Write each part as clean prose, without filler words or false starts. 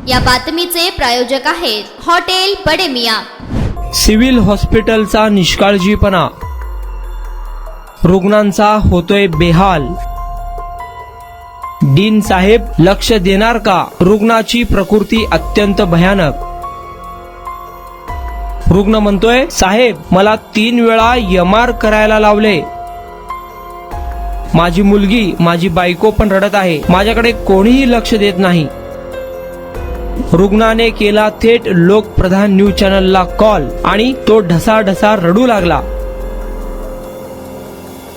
या बातमीचे प्रायोजक आहेत हॉटेल बडे मियां। सिव्हिल हॉस्पिटलचा निष्काळजीपणा, रुग्णांचा होतोय बेहाल। डीन साहेब लक्ष देणार का? रुग्णाची प्रकृती अत्यंत भयानक। रुग्ण म्हणतोय, साहेब मला 3 वेळा एमआर करायला लावले। माझी मुलगी, माझी बायको पण रडत आहे, माझ्याकडे कोणीही लक्ष देत नाही। रुग्णाने केला थेट लोकप्रधान न्यूज चॅनलला कॉल आणि तो ढसाढसा रडू लागला।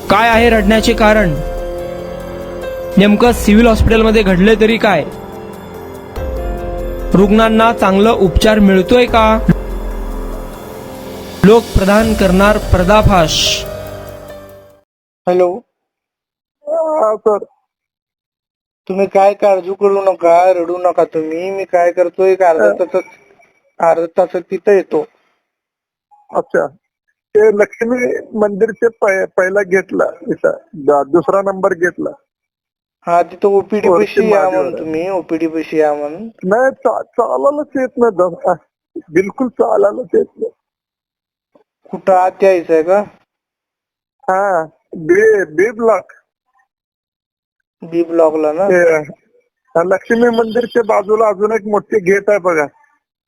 काय आहे रडण्याचे कारण? नेमकं सिव्हिल हॉस्पिटलमध्ये घडले तरी काय? रुग्णांना चांगलं उपचार मिळतोय का? लोकप्रधान करणार पर्दाफाश। हॅलो सर, तुम्ही काय काळजी करू नका, रडू नका तुम्ही। मी काय करतोय, अर्धा तासात तिथं येतो। अच्छा, ते लक्ष्मी मंदिरचे पहिला घेतला, दुसरा नंबर घेतला। हा, तिथं ओपीडी पैसे या म्हणून, तुम्ही ओपीडी पैसे या म्हणून। नाही, चालायलाच येत नाही, बिलकुल चालायलाच येत नाही। कुठं आत यायचंय का? हा, बी ब्लॉक, बी ब्लॉकला ना? लक्ष्मी मंदिरच्या बाजूला अजून एक मोठी गेट आहे बघा।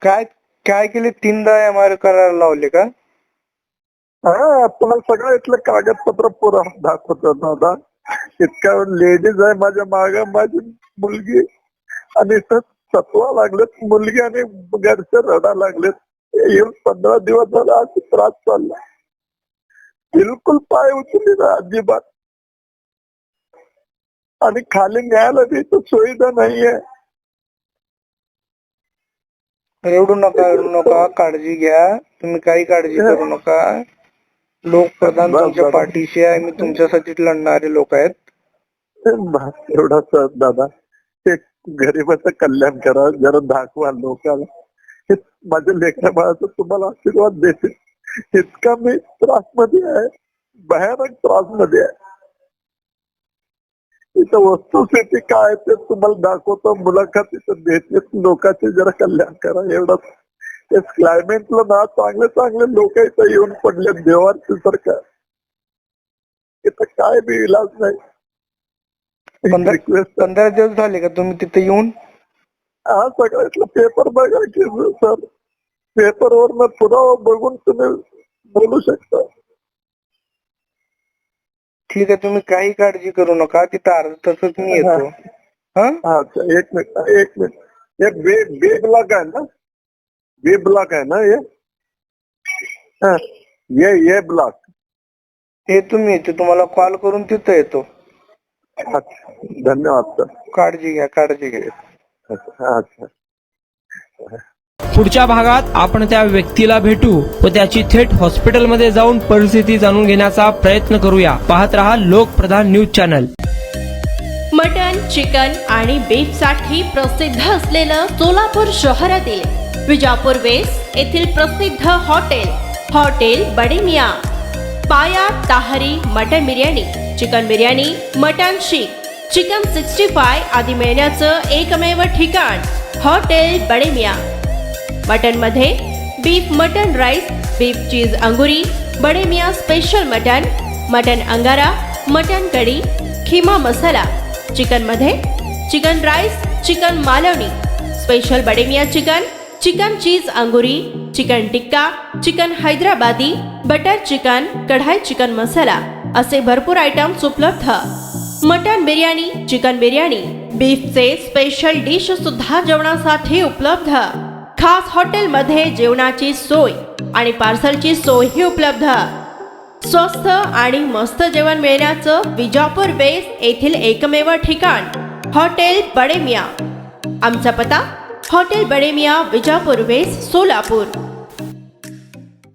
काय काय केले? 3दा एमआर करायला लावले का? हा, तुम्हाला सगळं इथलं कागदपत्र पुरा दाखवतो दादा। इतका लेडीज आहे माझ्या माग, माझी मुलगी, आणि इथं सतवा लागलेत मुलगी आणि घरचे रडा लागलेत। येऊन 15 दिवस झाला, असा त्रास चालला, बिलकुल पाय उचलली ना अजिबात, आणि खाली न्यायला बी इथं सुविधा नाहीये। रडू नका, काळजी घ्या तुम्ही, काही काळजी करू नका। लोकप्रधान तुमच्या पाठीशी आहे, मी तुमच्यासाठी लढणारे लोक आहेत। एवढाच दादा, ते गरीबाचं कल्याण करा, जरा दाखवा लोकांना। माझ्या लेकरा बाळाचं तुम्हाला आशीर्वाद देते। इतका मी त्रास मध्ये आहे, भयानक त्रास मध्ये आहे। इथं वस्तुस्थिती काय ते तुम्हाला दाखवतो, मुलाखत इथं देते, लोकांचे जरा कल्याण करा एवढंच। ते क्लायमेटला ना चांगले लोक इथं येऊन पडले देवांचे सारखं, इथं काय बी इलाज नाही। 15 दिवस झाले का तुम्ही तिथे येऊन? हा, सगळं इथलं पेपर बघा की सर, पेपरवर पुरावा बघून तुम्ही बोलू शकता। ठीक आहे, तुम्ही काही काळजी करू नका, तिथं अर्धा तासात मी येतो। अच्छा, एक मिनिट, हे बी ब्लॉक आहे ना? बी ब्लॉक आहे ना ये ब्लॉक? हे तुम्ही तुम्हाला कॉल करून तिथं येतो। अच्छा, धन्यवाद सर। काळजी घ्या। अच्छा, पुढच्या भागात आपण त्या व्यक्तीला भेटू व त्याची थेट हॉस्पिटलमध्ये जाऊन परिस्थिती जाणून घेण्याचा प्रयत्न करूया। पाहत रहा Lokpradhan news channel. Mutton, chicken आणि बीफ साठी प्रसिद्ध असलेलं सोलापूर शहरातील विजापूर वेस्ट येथील प्रसिद्ध hotel Bade Miyan. Paya tahari mutton biryani, chicken biryani, mutton seekh, chicken 65 आदी मिळण्याचं एकमेव ठिकाण हॉटेल बडे मियां। मटन मध्ये beef mutton rice, beef cheese angoori, Bade Miyan special mutton angara, mutton kadhi, keema masala. Chicken मध्ये chicken rice, chicken Malvani, special Bade Miyan chicken cheese angoori, chicken tikka, chicken Hyderabadi, butter chicken, kadai chicken masala असे भरपूर आयटम्स उपलब्ध। मटन बिर्याणी, चिकन बिर्याणी, बीफचे स्पेशल डिश सुद्धा जेवणासाठी उपलब्ध। खास हॉटेलमध्ये जेवणाची सोय आणि पार्सलची सोयही उपलब्ध। स्वस्त आणि मस्त जेवण मिळण्याचं विजापूर वेस्ट येथील एकमेव ठिकाण हॉटेल बडे मियां। आमचा पत्ता हॉटेल बडे मियां, विजापूर वेस्ट, सोलापूर।